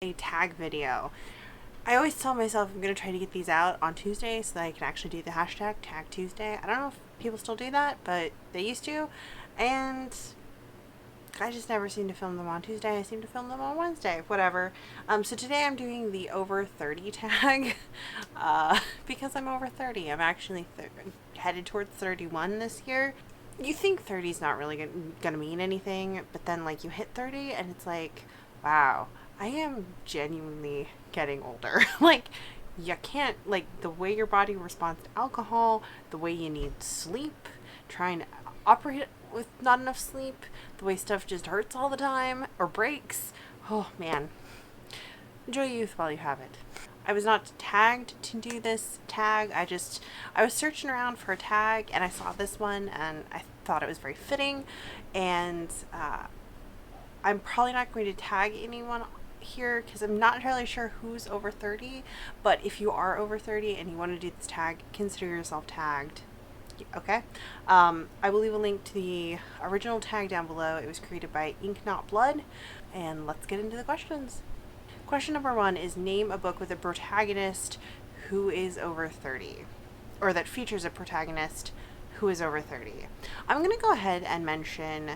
a tag video. I always tell myself I'm going to try to get these out on Tuesday so that I can actually do the hashtag Tag Tuesday. I don't know if people still do that, but they used to. And I just never seem to film them on Tuesday. I seem to film them on Wednesday, whatever. So today I'm doing the over 30 tag because I'm over 30. I'm actually headed towards 31 this year. You think 30 is not really going to mean anything, but then like you hit 30 and it's like, wow, I am genuinely getting older. Like, you can't, like, the way your body responds to alcohol, the way you need sleep, trying to operate with not enough sleep, the way stuff just hurts all the time or breaks. Oh, man. Enjoy youth while you have it. I was not tagged to do this tag. I was searching around for a tag and I saw this one and I thought it was very fitting. And I'm probably not going to tag anyone here because I'm not entirely sure who's over 30, but if you are over 30 and you want to do this tag, consider yourself tagged. Okay. I will leave a link to the original tag down below. It was created by Ink Not Blood, and let's get into the questions. Question number 1 is name a book with a protagonist who is over 30, or that features a protagonist who is over 30. I'm going to go ahead and mention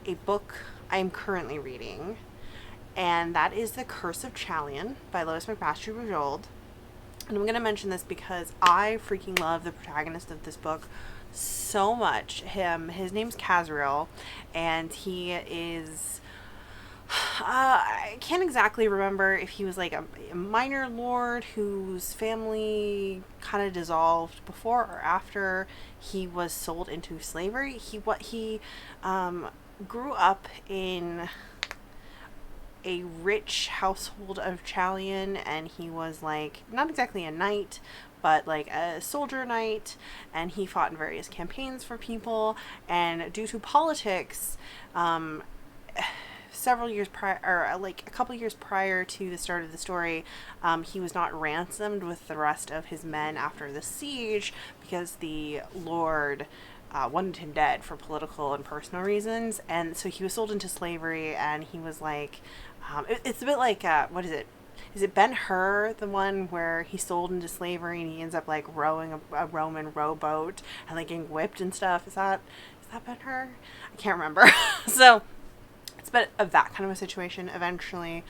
a book I am currently reading, and that is The Curse of Chalion by Lois McMaster-Bujold. And I'm going to mention this because I freaking love the protagonist of this book so much. His name's Kazriel, and he is... I can't exactly remember if he was like a minor lord whose family kind of dissolved before or after he was sold into slavery. He grew up in a rich household of Chalion, and he was like not exactly a knight, but like a soldier knight, and he fought in various campaigns for people. And due to politics, several years prior, or like a couple years prior to the start of the story, he was not ransomed with the rest of his men after the siege because the lord wanted him dead for political and personal reasons. And so he was sold into slavery, and he was like, it's a bit like, what is it? Is it Ben-Hur, the one where he's sold into slavery and he ends up like rowing a Roman rowboat and like getting whipped and stuff? Is that Ben-Hur? I can't remember. So it's a bit of that kind of a situation. Eventually,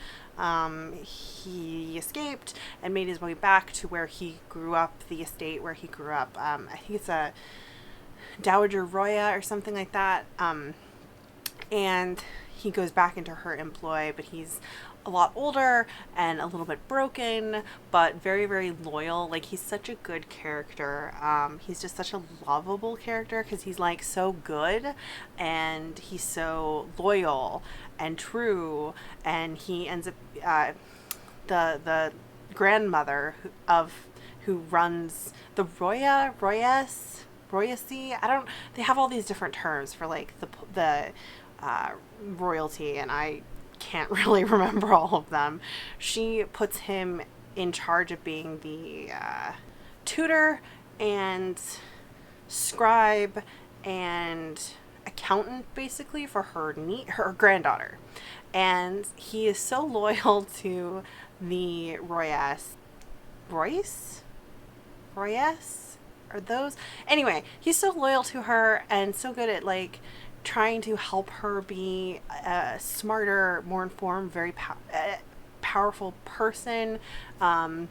he escaped and made his way back to where he grew up, the estate where he grew up. I think it's a Dowager Roya or something like that. And he goes back into her employ, but he's a lot older and a little bit broken, but very, very loyal. Like, he's such a good character. He's just such a lovable character because he's like so good and he's so loyal and true. And he ends up the grandmother who runs the Royacy. They have all these different terms for like the royalty, and I can't really remember all of them. She puts him in charge of being the tutor and scribe and accountant basically for her granddaughter. And he is so loyal to the Royas. Are those? Anyway, he's so loyal to her and so good at like trying to help her be a smarter, more informed, very powerful person. And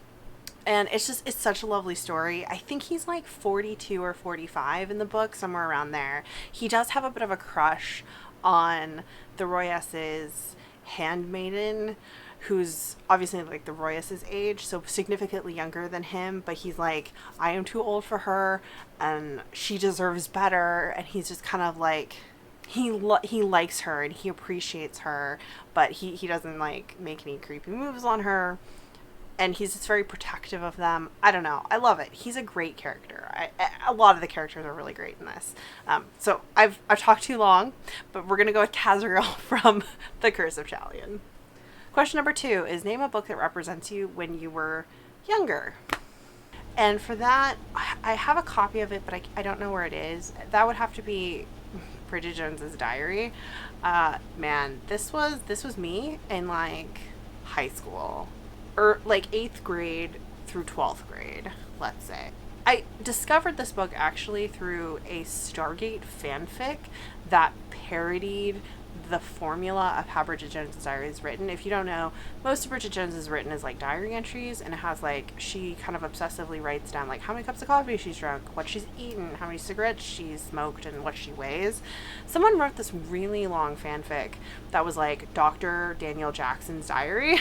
it's such a lovely story. I think he's like 42 or 45 in the book, somewhere around there. He does have a bit of a crush on the Royas's handmaiden, who's obviously like the Royas's age, so significantly younger than him, but he's like, I am too old for her and she deserves better. And he's just kind of like, he likes her and he appreciates her, but he doesn't like make any creepy moves on her, and he's just very protective of them. I don't know. I love it. He's a great character. A lot of the characters are really great in this. So I've talked too long, but we're going to go with Kazriel from The Curse of Chalion. Question number 2 is name a book that represents you when you were younger. And for that, I have a copy of it, but I don't know where it is. That would have to be Bridget Jones's Diary. Man, this was me in like high school, or like 8th grade through 12th grade, let's say. I discovered this book actually through a Stargate fanfic that parodied the formula of how Bridget Jones's diary is written. If you don't know, most of Bridget Jones is written as like diary entries, and it has like, she kind of obsessively writes down like how many cups of coffee she's drunk, what she's eaten, how many cigarettes she's smoked, and what she weighs. Someone wrote this really long fanfic that was like Dr. Daniel Jackson's diary.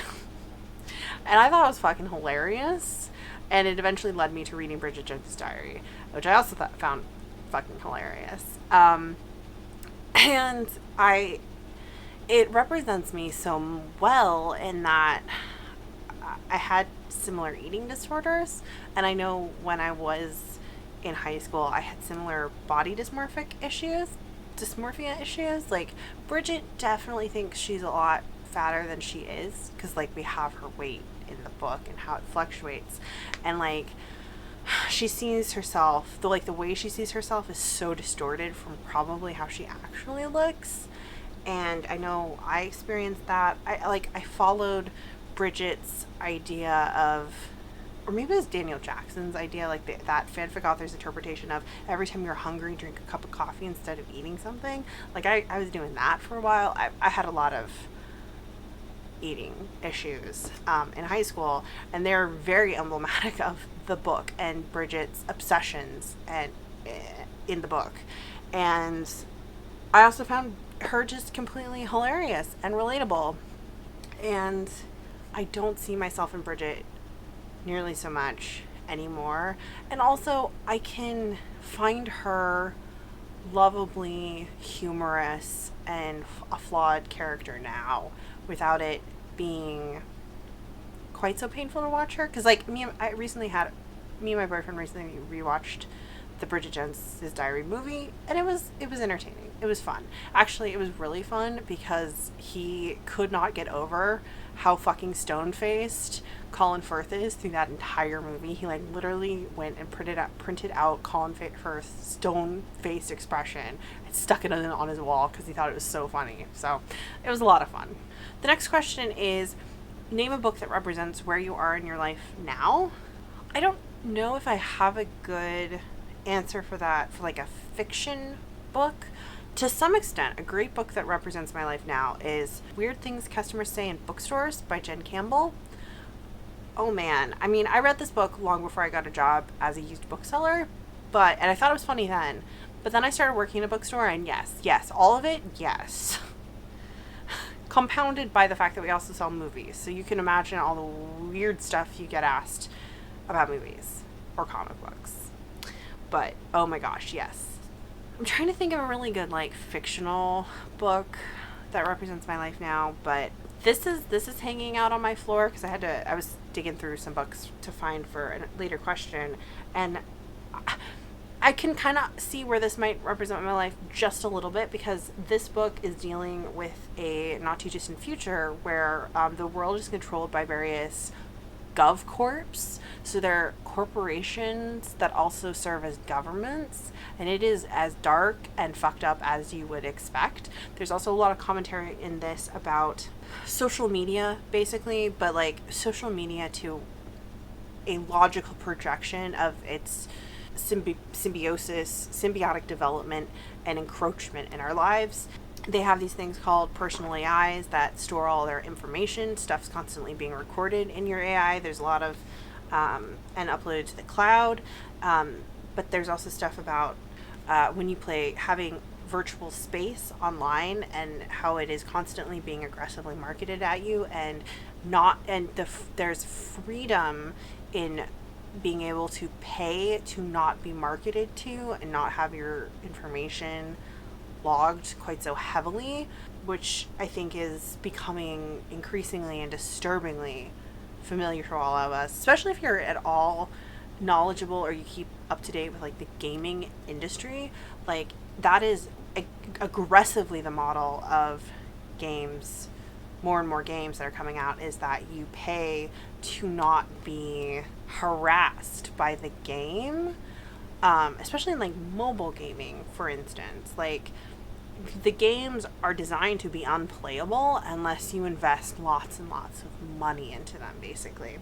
And I thought it was fucking hilarious. And it eventually led me to reading Bridget Jones's diary, which I also found fucking hilarious. And it represents me so well in that I had similar eating disorders. And I know when I was in high school, I had similar body dysmorphia issues. Like, Bridget definitely thinks she's a lot fatter than she is, because like we have her weight in the book and how it fluctuates, and like she sees herself, the way she sees herself is so distorted from probably how she actually looks. And I know I experienced that. I followed Bridget's idea of, or maybe it was Daniel Jackson's idea, like that fanfic author's interpretation of every time you're hungry, drink a cup of coffee instead of eating something. Like I was doing that for a while. I had a lot of eating issues in high school, and they're very emblematic of the book and Bridget's obsessions and in the book. And I also found her just completely hilarious and relatable, and I don't see myself in Bridget nearly so much anymore. And also I can find her lovably humorous and a flawed character now, without it being quite so painful to watch her. Because like me and my boyfriend recently rewatched the Bridget Jones's Diary movie, and it was entertaining. It was fun. Actually, it was really fun because he could not get over how fucking stone-faced Colin Firth is through that entire movie. He like literally went and printed out Colin Firth's stone-faced expression and stuck it on his wall because he thought it was so funny. So it was a lot of fun. The next question is, name a book that represents where you are in your life now. I don't know if I have a good answer for that for like a fiction book. To some extent, a great book that represents my life now is Weird Things Customers Say in Bookstores by Jen Campbell. Oh man, I mean, I read this book long before I got a job as a used bookseller, and I thought it was funny then. But then I started working in a bookstore, and yes, all of it, yes. Compounded by the fact that we also sell movies. So you can imagine all the weird stuff you get asked about movies or comic books. But, oh my gosh, yes. I'm trying to think of a really good, like, fictional book that represents my life now, but this is hanging out on my floor because I was digging through some books to find for a later question, and I can kind of see where this might represent my life just a little bit, because this book is dealing with a not too distant future where the world is controlled by various GovCorps. So they're corporations that also serve as governments, and it is as dark and fucked up as you would expect. There's also a lot of commentary in this about social media, basically, but like social media to a logical projection of its symbiotic development and encroachment in our lives. They have these things called personal AIs that store all their information. Stuff's constantly being recorded in your AI. There's a lot of and uploaded to the cloud. But there's also stuff about when you play, having virtual space online and how it is constantly being aggressively marketed at you, and there's freedom in being able to pay to not be marketed to and not have your information logged quite so heavily, which I think is becoming increasingly and disturbingly familiar to all of us, especially if you're at all knowledgeable or you keep up to date with like the gaming industry. Like that is aggressively the model of games. More and more games that are coming out is that you pay to not be harassed by the game, especially in like mobile gaming, for instance. Like the games are designed to be unplayable unless you invest lots and lots of money into them, basically.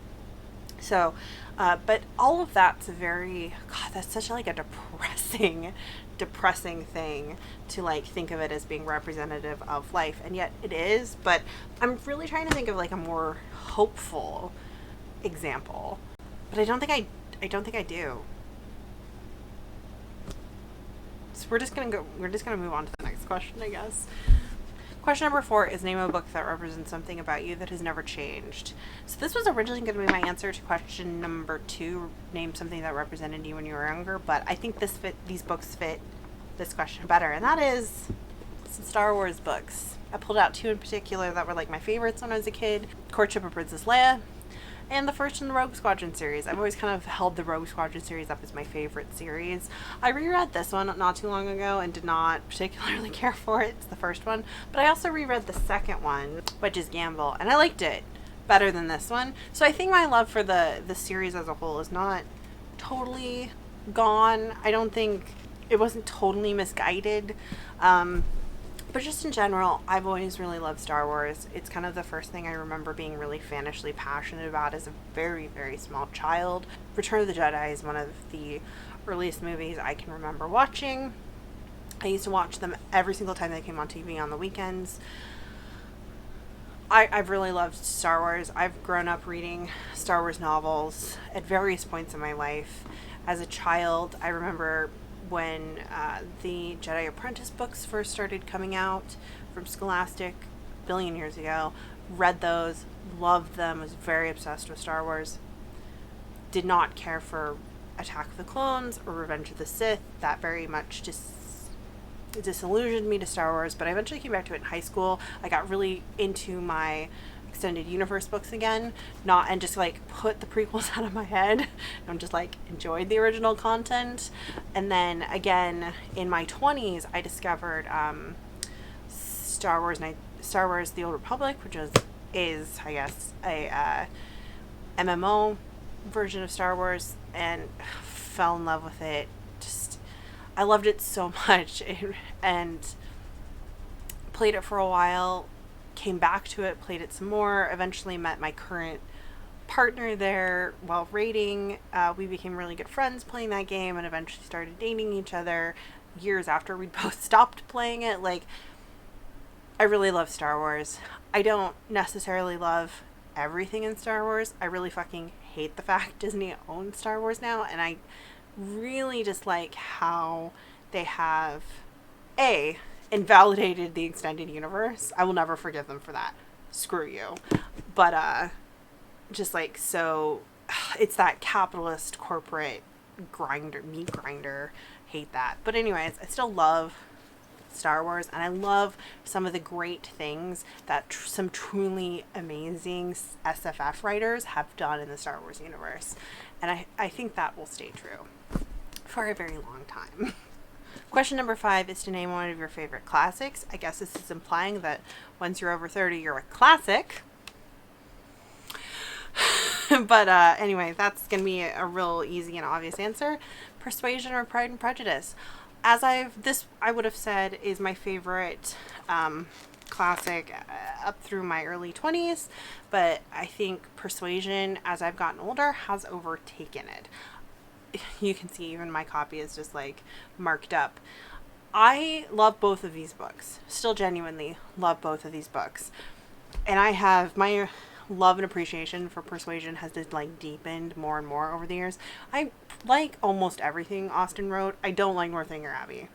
So, but all of that's God, that's such like a depressing thing to like think of it as being representative of life, and yet it is. But I'm really trying to think of like a more hopeful example, but I don't think I do. So we're just gonna move on to the next question, I guess. Question number 4 is name a book that represents something about you that has never changed. So this was originally going to be my answer to question number 2, name something that represented you when you were younger, but I think these books fit this question better, and that is some Star Wars books. I pulled out 2 in particular that were like my favorites when I was a kid: Courtship of Princess Leia, and the first in the Rogue Squadron series. I've always kind of held the Rogue Squadron series up as my favorite series. I reread this one not too long ago and did not particularly care for it. It's the first one. But I also reread the second one, which is Gamble, and I liked it better than this one. So I think my love for the series as a whole is not totally gone. I don't think it wasn't totally misguided. But just in general, I've always really loved Star Wars. It's kind of the first thing I remember being really fanishly passionate about as a very, very small child. Return of the Jedi is one of the earliest movies I can remember watching. I used to watch them every single time they came on TV on the weekends. I've really loved Star Wars. I've grown up reading Star Wars novels at various points in my life. As a child, I remember when the Jedi Apprentice books first started coming out from Scholastic a billion years ago. Read those, loved them, was very obsessed with Star Wars. Did not care for Attack of the Clones or Revenge of the Sith. That very much just disillusioned me to Star Wars, but I eventually came back to it in high school. I got really into my extended universe books again, and just like put the prequels out of my head and just like enjoyed the original content. And then again in my 20s I discovered Star Wars The Old Republic, which is I guess a MMO version of Star Wars, and fell in love with it. Just I loved it so much, and played it for a while, came back to it, played it some more, eventually met my current partner there while raiding. We became really good friends playing that game and eventually started dating each other years after we'd both stopped playing it. Like, I really love Star Wars. I don't necessarily love everything in Star Wars. I really fucking hate the fact Disney owns Star Wars now, and I really dislike how they have invalidated the extended universe. I will never forgive them for that. Screw you. But just like, so it's that capitalist corporate meat grinder. Hate that. But anyways, I still love Star Wars, and I love some of the great things that some truly amazing SFF writers have done in the Star Wars universe, and I think that will stay true for a very long time. Question number 5 is to name one of your favorite classics. I guess this is implying that once you're over 30, you're a classic. But anyway, that's going to be a real easy and obvious answer. Persuasion or Pride and Prejudice. I would have said is my favorite classic up through my early 20s, but I think Persuasion, as I've gotten older, has overtaken it. You can see even my copy is just like marked up. I love both of these books. Still genuinely love both of these books. And I have my love and appreciation for Persuasion has just like deepened more and more over the years. I like almost everything Austen wrote. I don't like Northanger Abbey.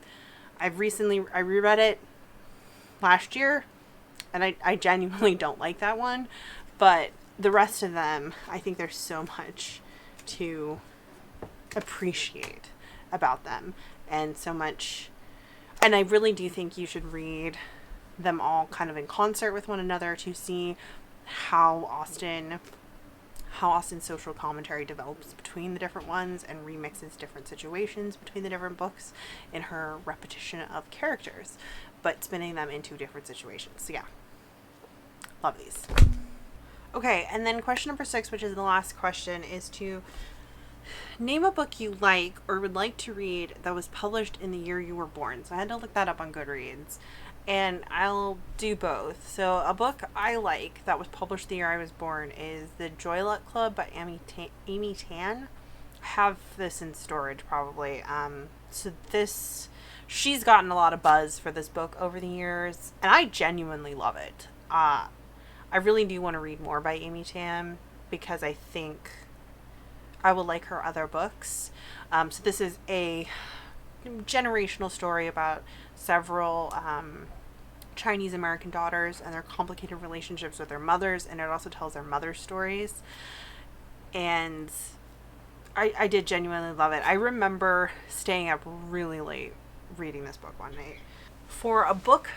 I reread it last year, and I genuinely don't like that one. But the rest of them, I think there's so much to appreciate about them, and so much, and I really do think you should read them all kind of in concert with one another to see how Austen's social commentary develops between the different ones and remixes different situations between the different books in her repetition of characters, but spinning them into different situations. So yeah, love these. Okay, and then question number 6, which is the last question, is to Name a book you like or would like to read that was published in the year you were born. So I had to look that up on Goodreads. And I'll do both. So a book I like that was published the year I was born is The Joy Luck Club by Amy Tan. I have this in storage probably. So this, she's gotten a lot of buzz for this book over the years, and I genuinely love it. I really do want to read more by Amy Tan because I think I will like her other books. So this is a generational story about several Chinese American daughters and their complicated relationships with their mothers, and it also tells their mother stories. And I did genuinely love it. I remember staying up really late reading this book one night. For a book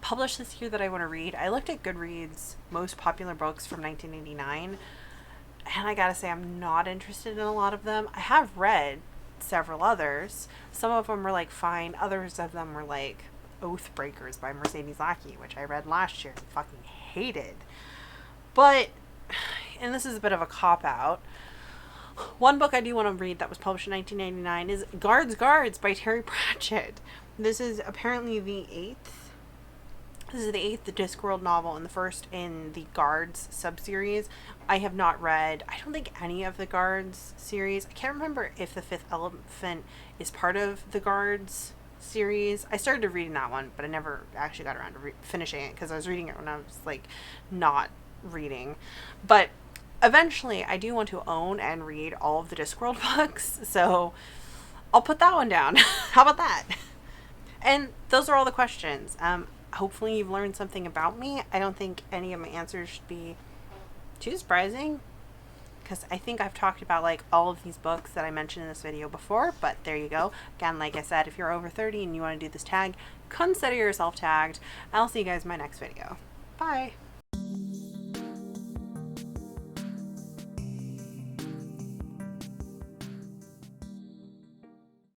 published this year that I want to read, I looked at Goodreads' most popular books from 1989, and I gotta say I'm not interested in a lot of them. I have read several others. Some of them were like fine, others of them were like Oathbreakers by Mercedes Lackey, which I read last year and fucking hated. But, and this is a bit of a cop-out, one book I do want to read that was published in 1999 is Guards by Terry Pratchett. This is apparently the eighth Discworld novel and the first in the Guards subseries. I have not read, I don't think, any of the Guards series. I can't remember if The Fifth Elephant is part of the Guards series. I started reading that one, but I never actually got around to finishing it because I was reading it when I was like not reading. But eventually I do want to own and read all of the Discworld books, so I'll put that one down. How about that? And those are all the questions. Hopefully you've learned something about me. I don't think any of my answers should be too surprising, because I think I've talked about like all of these books that I mentioned in this video before, but there you go. Again, like I said, if you're over 30 and you want to do this tag, consider yourself tagged. I'll see you guys in my next video. Bye.